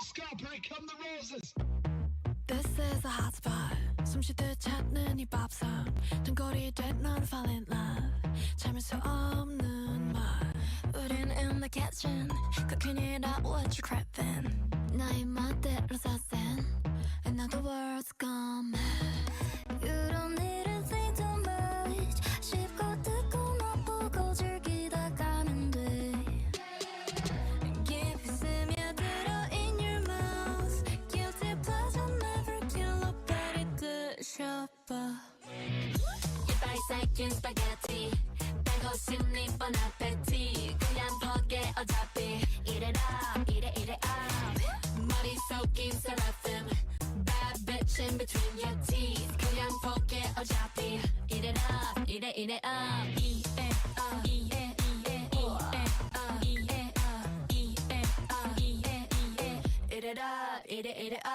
Scalp, here come the roses. This is a hot spot. 숨쉬듯 찾는 이 밥상. 등골이 된넌 fall in love. 참을 수 없는 말. 우린 in the kitchen. Cooking it up, what you craving? 나의 멋대로 사센. And now the world's gone mad. You don't need to think too much. 쉽고 듣고 맛보고 즐기다 가면 돼. 깊이 스며들어 in your mouth. Guilty pleasure never kill nobody 드셔봐. 이빨 삭힌 스파게티 빼고 싶니 뻔 appetite. 그냥 포기해 어차피 이래라 이래 up. 머리 속인 seraphim. Bad bitch in between your teeth. 그냥 포기해 어차피 이래라 이래 up. 이래 up 이래 up 이래라 이래 up.